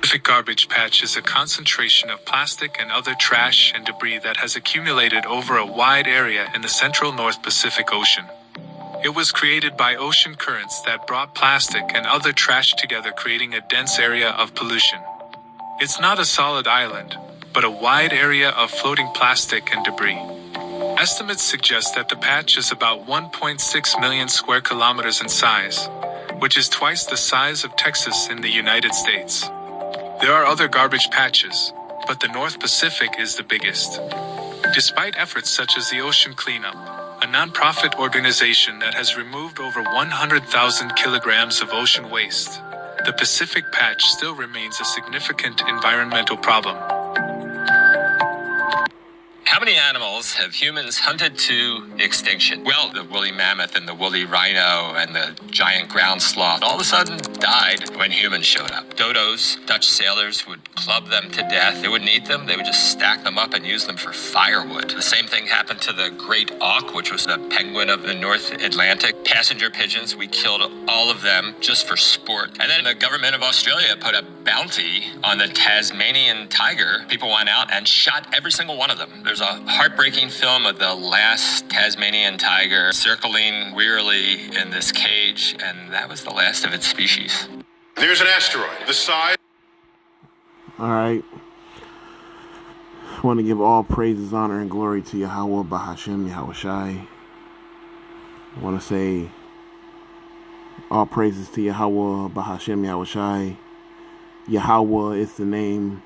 Pacific garbage patch is a concentration of plastic and other trash and debris that has accumulated over a wide area in the central North Pacific Ocean. It was created by ocean currents that brought plastic and other trash together, creating a dense area of pollution. It's not a solid island, but a wide area of floating plastic and debris. Estimates suggest that the patch is about 1.6 million square kilometers in size, which is twice the size of Texas in the United States. There are other garbage patches, but the North Pacific is the biggest. Despite efforts such as the Ocean Cleanup, a non-profit organization that has removed over 100,000 kilograms of ocean waste, the Pacific Patch still remains a significant environmental problem. How many animals have humans hunted to extinction? Well, the woolly mammoth and the woolly rhino and the giant ground sloth all of a sudden died when humans showed up. Dodos, Dutch sailors would club them to death. They wouldn't eat them. They would just stack them up and use them for firewood. The same thing happened to the great auk, which was the penguin of the North Atlantic. Passenger pigeons, we killed all of them just for sport. And then the government of Australia put a bounty on the Tasmanian tiger. People went out and shot every single one of them. There's a heartbreaking film of the last Tasmanian tiger circling wearily in this cage, and that was the last of its species. There's an asteroid the size. All right. I want to give all praises, honor, and glory to Yahweh, Bahashem, Yahweh Shai. I want to say all praises to Yahweh, Bahashem, Yahweh Shai. Yahweh is the name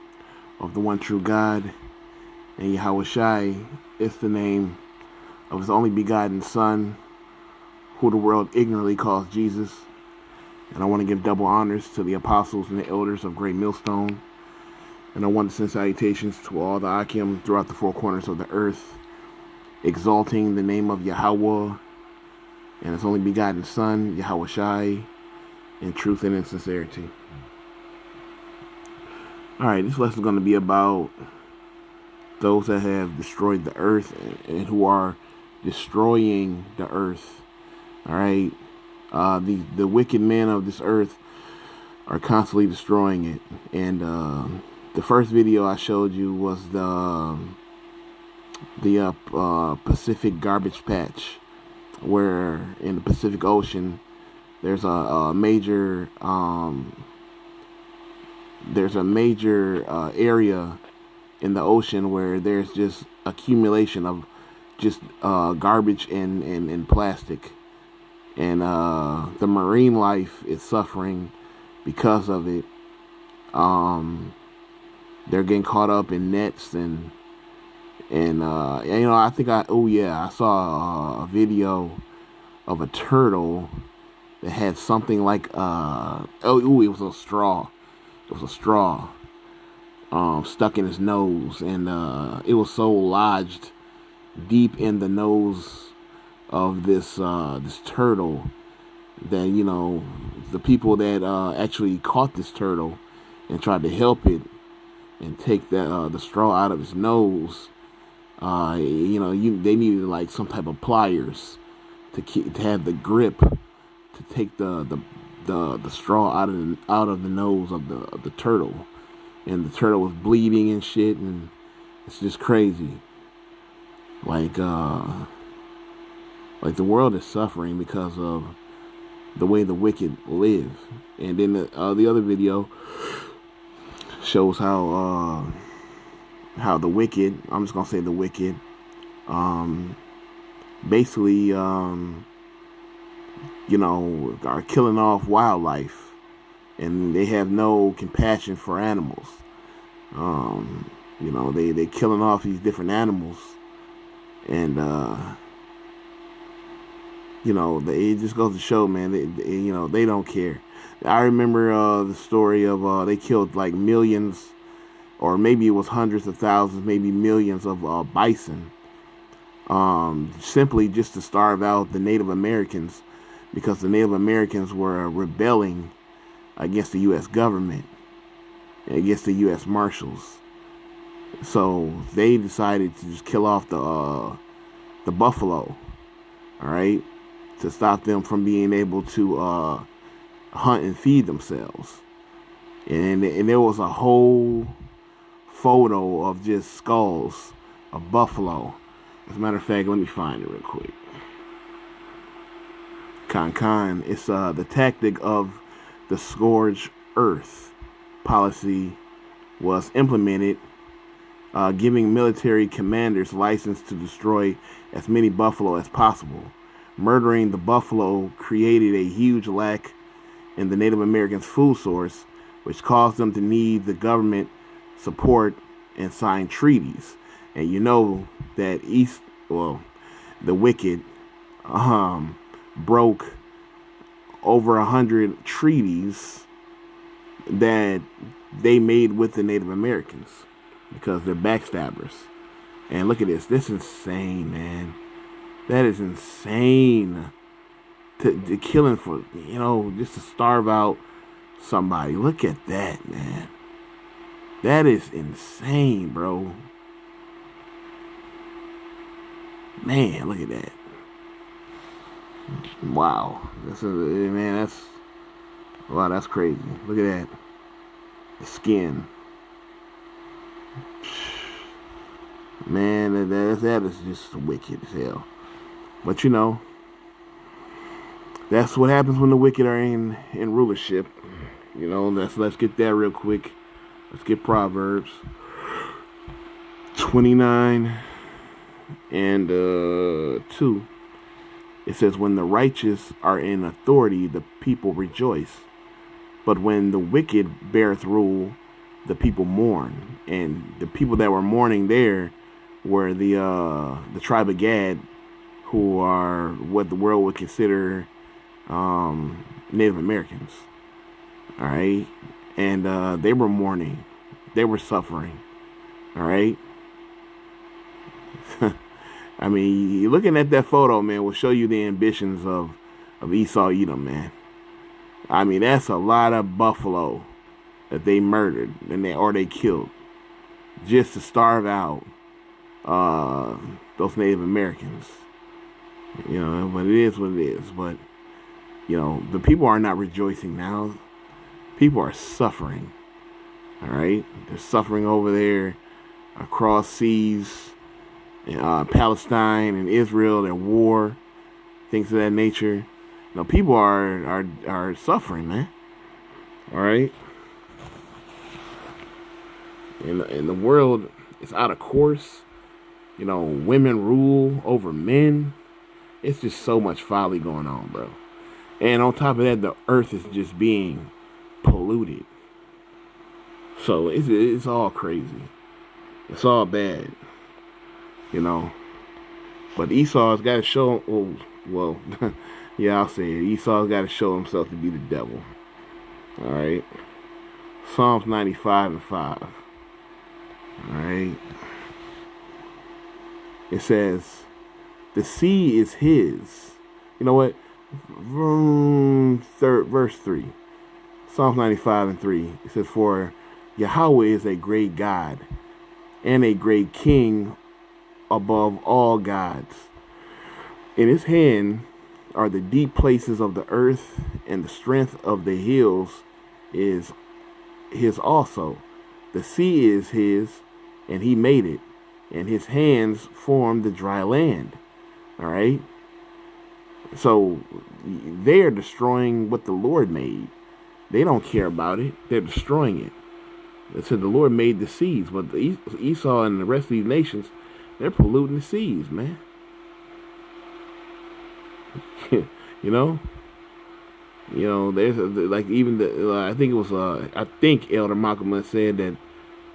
of the one true God. And Yahweh Shai is the name of his only begotten Son, who the world ignorantly calls Jesus. And I want to give double honors to the apostles and the elders of Great Millstone. And I want to send salutations to all the Akim throughout the four corners of the earth, exalting the name of Yahweh and his only begotten Son, Yahweh Shai, in truth and in sincerity. All right, this lesson is going to be about those that have destroyed the earth and who are destroying the earth. All right, the wicked men of this earth are constantly destroying it. And the first video I showed you was the Pacific garbage patch, where in the Pacific Ocean there's a major area in the ocean where there's just accumulation of just garbage and plastic, and the marine life is suffering because of it. They're getting caught up in nets and you know, I think I saw a video of a turtle that had something like it was a straw. It was a straw stuck in his nose, and it was so lodged deep in the nose of this turtle that, you know, the people that actually caught this turtle and tried to help it and take the straw out of his nose, you know, they needed like some type of pliers to have the grip to take the straw out of the nose of the turtle. And the turtle was bleeding and shit, and it's just crazy. Like the world is suffering because of the way the wicked live. And then the other video shows how the wicked, I'm just gonna say the wicked, basically, you know, are killing off wildlife. And they have no compassion for animals. You know, they killing off these different animals, and you know, it just goes to show, man. You know, they don't care. I remember the story of they killed like millions, or maybe it was hundreds of thousands, maybe millions of bison, simply just to starve out the Native Americans, because the Native Americans were rebelling against the U.S. government, against the U.S. Marshals. So they decided to just kill off the buffalo, all right, to stop them from being able to hunt and feed themselves. And there was a whole photo of just skulls of buffalo. As a matter of fact, let me find it real quick. It's the tactic of the scourge earth policy was implemented, giving military commanders license to destroy as many buffalo as possible. Murdering the buffalo created a huge lack in the Native Americans' food source, which caused them to need the government support and sign treaties. And you know that the wicked broke over 100 treaties that they made with the Native Americans because they're backstabbers. And look at this. This is insane, man. That is insane. To killing for, just to starve out somebody. Look at that, man. That is insane, bro. Man, look at that. Wow. That's crazy. Look at that. The skin. Man, that is just wicked as hell. But that's what happens when the wicked are in rulership. Let's get that real quick. Let's get Proverbs 29 and 2. It says, when the righteous are in authority, the people rejoice. But when the wicked beareth rule, the people mourn. And the people that were mourning there were the tribe of Gad, who are what the world would consider Native Americans. All right. And they were mourning. They were suffering. All right. I mean, looking at that photo, man, will show you the ambitions of Esau Edom, man. I mean, that's a lot of buffalo that they murdered or they killed just to starve out those Native Americans. But it is what it is. But the people are not rejoicing now. People are suffering. All right, they're suffering over there across seas. Palestine and Israel, their war, things of that nature. People are suffering, man. All right, and the world is out of course. Women rule over men. It's just so much folly going on, bro. And on top of that, the earth is just being polluted. So it's all crazy. It's all bad. But Esau's got to show, yeah, I'll say it. Esau's got to show himself to be the devil. All right. Psalms 95 and 5. All right. It says, the sea is his. You know what? Verse 3. Psalms 95 and 3. It says, for Yahweh is a great God and a great king above all gods. In his hand are the deep places of the earth, and the strength of the hills is his also. The sea is his, and he made it, and his hands formed the dry land. All right? So they are destroying what the Lord made. They don't care about it. They're destroying it. It said the Lord made the seas, but Esau and the rest of these nations, they're polluting the seas, man. There's like even I think Elder Malcolm said that,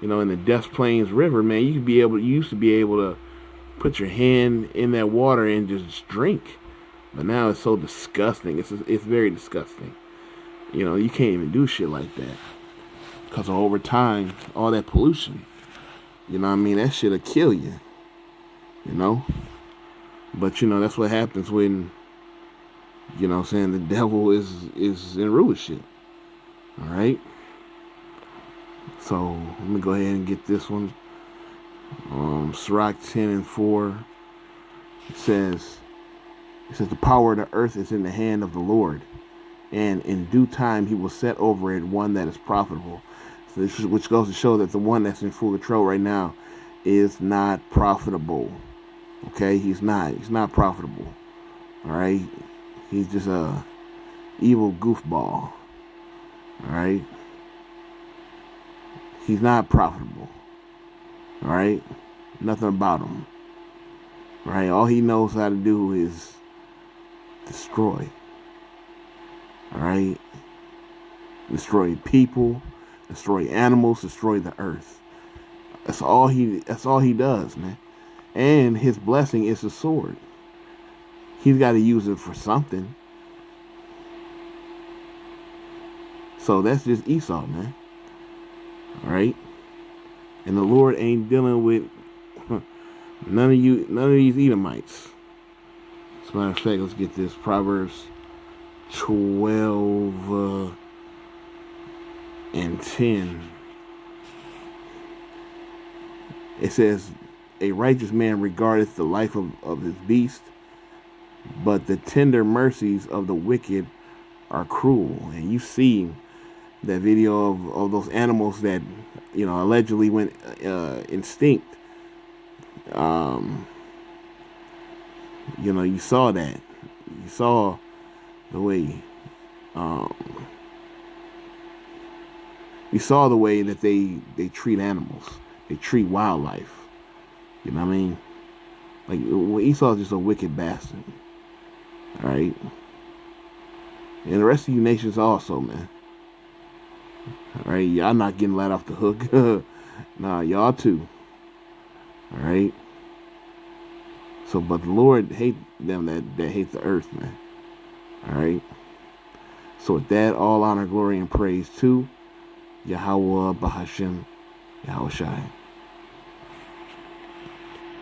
in the Des Plaines River, man, you used to be able to put your hand in that water and just drink, but now it's so disgusting. It's very disgusting. You can't even do shit like that because over time, all that pollution. That shit'll kill you. But that's what happens when the devil is in rulership. All right. So let me go ahead and get this one. Sirach 10 and 4. It says the power of the earth is in the hand of the Lord, and in due time he will set over it one that is profitable. So which goes to show that the one that's in full control right now is not profitable. Okay, he's not profitable. All right, he's just a evil goofball. All right, he's not profitable. All right, nothing about him. All right, all he knows how to do is destroy. All right, destroy people, destroy animals, destroy the earth. That's all he does, man. And his blessing is the sword. He's got to use it for something. So that's just Esau, man. All right, and the Lord ain't dealing with none of these Edomites. As a matter of fact, let's get this. Proverbs 12 and 10. It says, a righteous man regardeth the life of his beast, but the tender mercies of the wicked are cruel. And you see that video of those animals that, you know, allegedly went extinct. You know, you saw that. You saw the way, you saw the way that they treat animals. They treat wildlife. You know what I mean? Like, well, Esau's just a wicked bastard. All right? And the rest of you nations also, man. All right? Y'all not getting let off the hook. Nah, y'all too. All right? So, but the Lord hate them that hate the earth, man. All right? So with that, all honor, glory, and praise to Yahweh Bahashem, Yahweh Shai.